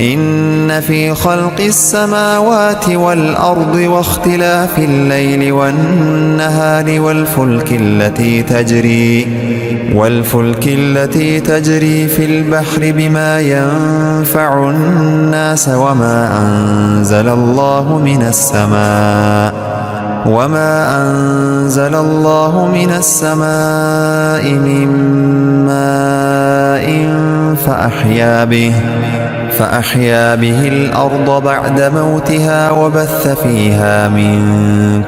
إن في خلق السماوات والأرض واختلاف الليل والنهار والفلك التي تجري في البحر بما ينفع الناس وما أنزل الله من السماء من ماء فأحيا به الأرض بعد موتها وبث فيها من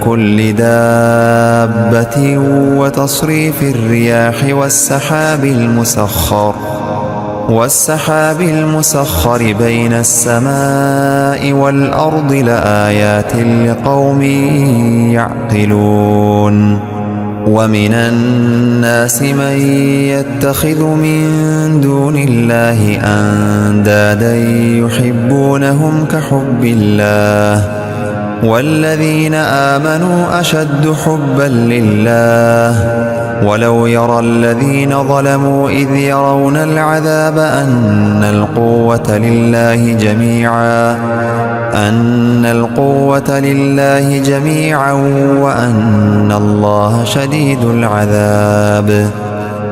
كل دابة وتصريف الرياح والسحاب المسخر بين السماء والأرض لآيات لقوم يعقلون ومن الناس من يتخذ من دون الله أندادا يحبونهم كحب الله والذين آمنوا أشد حبا لله ولو يرى الذين ظلموا إذ يرون العذاب أن القوة لله جميعا وأن الله شديد العذاب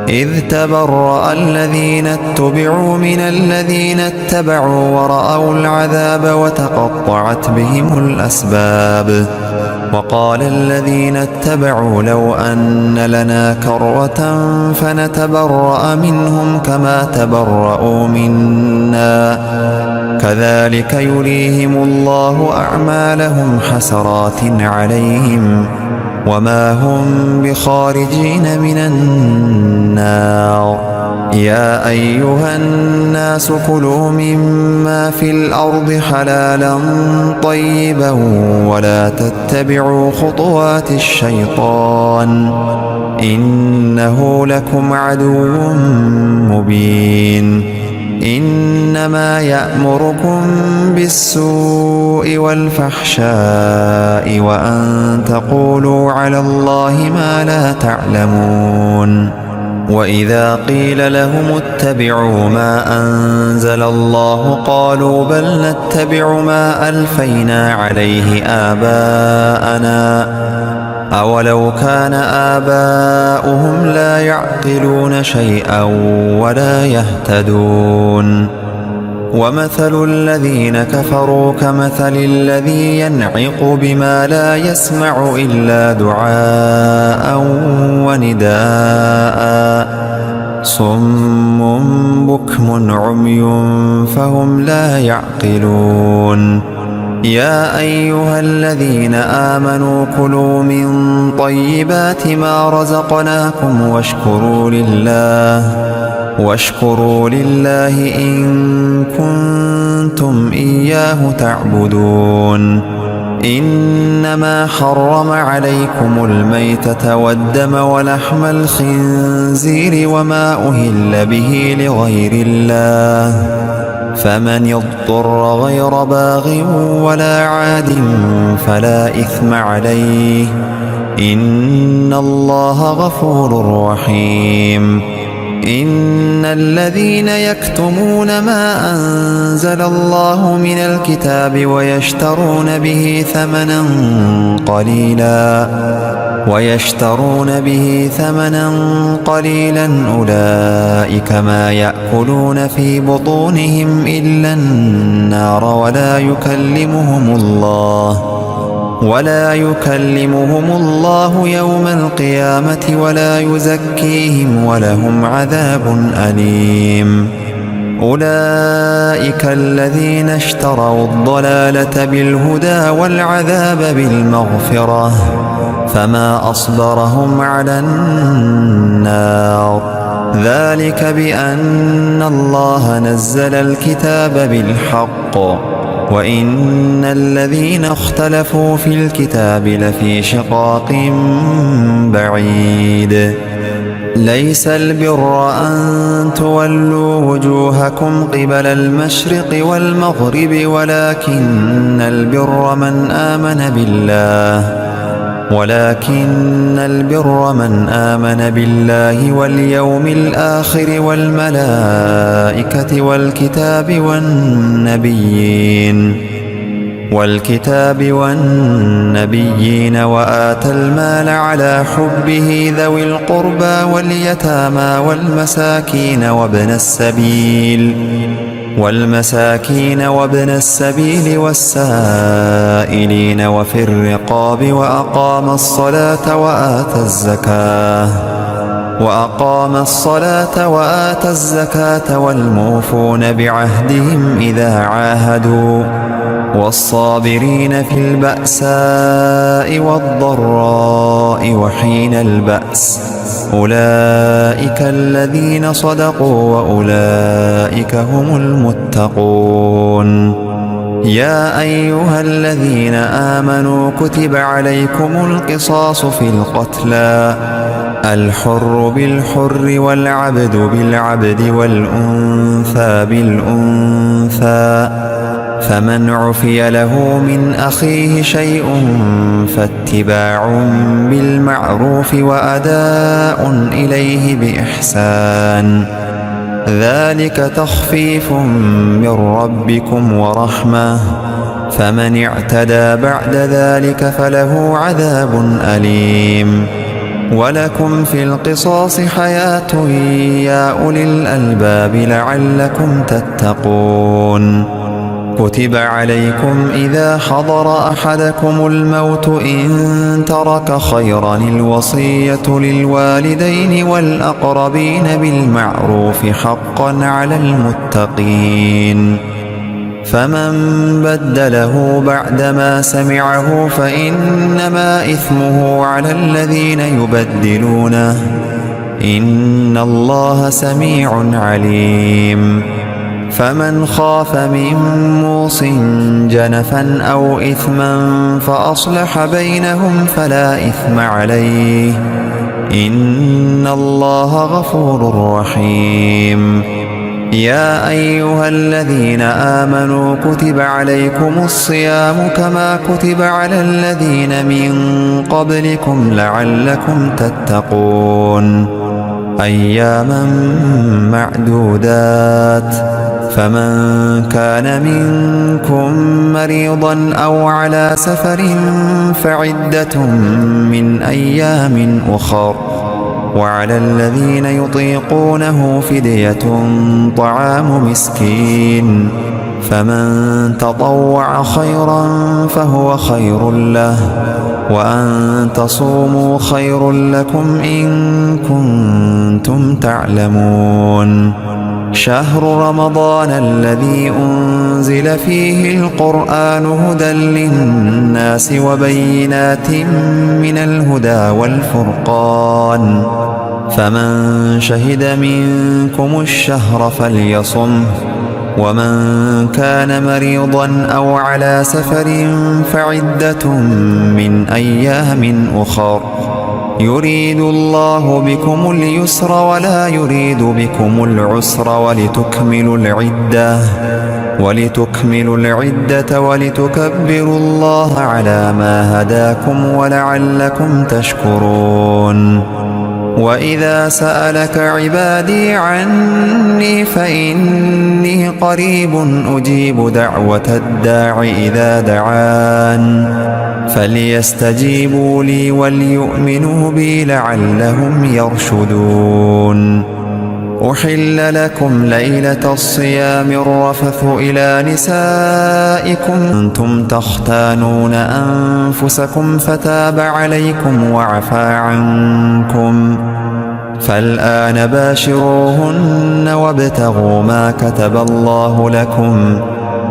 إذ تبرأ الذين اتبعوا من الذين اتبعوا ورأوا العذاب وتقطعت بهم الأسباب وقال الذين اتبعوا لو أن لنا كرة فنتبرأ منهم كما تبرأوا منا كذلك يريهم الله أعمالهم حسرات عليهم وما هم بخارجين من النار يا أيها الناس كلوا مما في الأرض حلالا طيبا ولا تتبعوا خطوات الشيطان إنه لكم عدو مبين إنما يأمركم بالسوء والفحشاء وأن تقولوا على الله ما لا تعلمون وإذا قيل لهم اتبعوا ما أنزل الله قالوا بل نتبع ما ألفينا عليه آباءنا أولو كان آباؤهم لا يعقلون شيئا ولا يهتدون ومثل الذين كفروا كمثل الذي ينعق بما لا يسمع إلا دعاء ونداء صم بكم عمي فهم لا يعقلون يا أيها الذين آمنوا كلوا من طيبات ما رزقناكم واشكروا لله إن كنتم إياه تعبدون إنما حرم عليكم الميتة والدم ولحم الخنزير وما أهل به لغير الله فمن يضطر غير باغ ولا عاد فلا إثم عليه إن الله غفور رحيم إن الذين يكتمون ما أنزل الله من الكتاب ويشترون به ثمنا قليلا أولئك ما يأكلون في بطونهم إلا النار ولا يكلمهم الله يوم القيامة ولا يزكيهم ولهم عذاب أليم أولئك الذين اشتروا الضلالة بالهدى والعذاب بالمغفرة فما أصبرهم على النار ذلك بأن الله نزل الكتاب بالحق وإن الذين اختلفوا في الكتاب لفي شقاق بعيد ليس البر أن تولوا وجوهكم قبل المشرق والمغرب ولكن البر من آمن بالله ولكن البر من آمن بالله واليوم الآخر والملائكة والنبيين وآتى المال على حبه ذوي القربى واليتامى والمساكين وابن السبيل والسائلين وفي الرقاب وأقام الصلاة وآتى الزكاة والموفون بعهدهم إذا عاهدوا والصابرين في البأساء والضراء وحين البأس أولئك الذين صدقوا وأولئك هم المتقون. يا أيها الذين آمنوا كتب عليكم القصاص في القتلى الحر بالحر والعبد بالعبد والأنثى بالأنثى فمن عفي له من أخيه شيء فاتباع بالمعروف وأداء إليه بإحسان ذلك تخفيف من ربكم ورحمة فمن اعتدى بعد ذلك فله عذاب أليم. ولكم في القصاص حياة يا أولي الألباب لعلكم تتقون. كتب عليكم إذا حضر أحدكم الموت إن ترك خيرا الوصية للوالدين والأقربين بالمعروف حقا على المتقين. فمن بدله بعدما سمعه فإنما إثمه على الذين يبدلونه إن الله سميع عليم. فمن خاف من موص جنفا أو إثما فأصلح بينهم فلا إثم عليه إن الله غفور رحيم. يا أيها الذين آمنوا كتب عليكم الصيام كما كتب على الذين من قبلكم لعلكم تتقون أياما معدودات فمن كان منكم مريضا أو على سفر فعدة من أيام أخر وعلى الذين يطيقونه فدية طعام مسكين فمن تطوع خيرا فهو خير له وأن تصوموا خير لكم إن كنتم تعلمون. شهر رمضان الذي أنزل فيه القرآن هدى للناس وبينات من الهدى والفرقان فمن شهد منكم الشهر فليصمه ومن كان مريضا أو على سفر فعدة من أيام أخر يريد الله بكم اليسر ولا يريد بكم العسر ولتكملوا العدة ولتكبروا الله على ما هداكم ولعلكم تشكرون. وإذا سألك عبادي عني فإني قريب أجيب دعوة الداع إذا دعان فليستجيبوا لي وليؤمنوا بي لعلهم يرشدون. أحل لكم ليلة الصيام الرفث إلى نسائكم أنتم تختانون أنفسكم فتاب عليكم وعفى عنكم فالآن باشروهن وابتغوا ما كتب الله لكم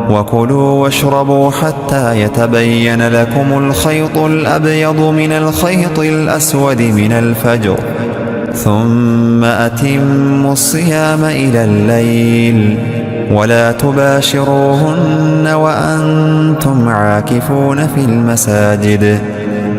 وكلوا واشربوا حتى يتبين لكم الخيط الأبيض من الخيط الأسود من الفجر ثم أتموا الصيام إلى الليل ولا تباشروهن وأنتم عاكفون في المساجد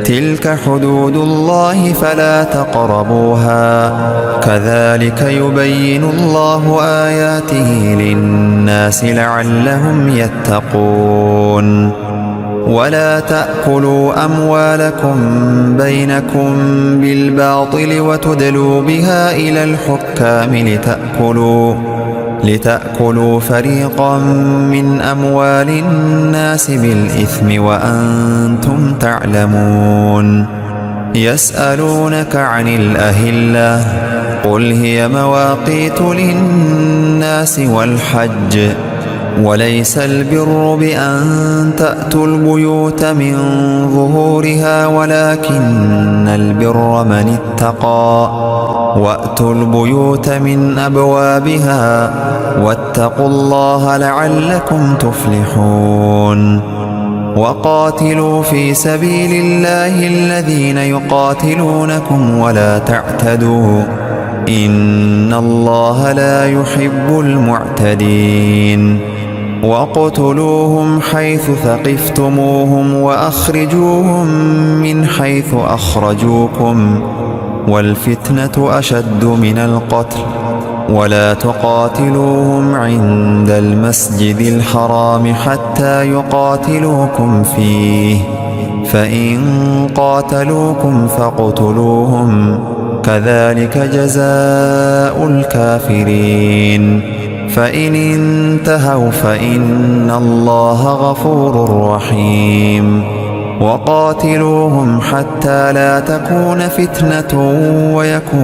تلك حدود الله فلا تقربوها كذلك يبين الله آياته للناس لعلهم يتقون. ولا تأكلوا أموالكم بينكم بالباطل وتدلوا بها إلى الحكام لتأكلوا فريقا من أموال الناس بالإثم وأنتم تعلمون. يسألونك عن الأهلة قل هي مواقيت للناس والحج وليس البر بأن تأتوا البيوت من ظهورها ولكن البر من اتقى وأتوا البيوت من أبوابها واتقوا الله لعلكم تفلحون. وقاتلوا في سبيل الله الذين يقاتلونكم ولا تعتدوا إن الله لا يحب المعتدين. واقتلوهم حيث ثقفتموهم وأخرجوهم من حيث أخرجوكم والفتنة أشد من القتل ولا تقاتلوهم عند المسجد الحرام حتى يقاتلوكم فيه فإن قاتلوكم فاقتلوهم كذلك جزاء الكافرين. فإن انتهوا فإن الله غفور رحيم. وقاتلوهم حتى لا تكون فتنة ويكون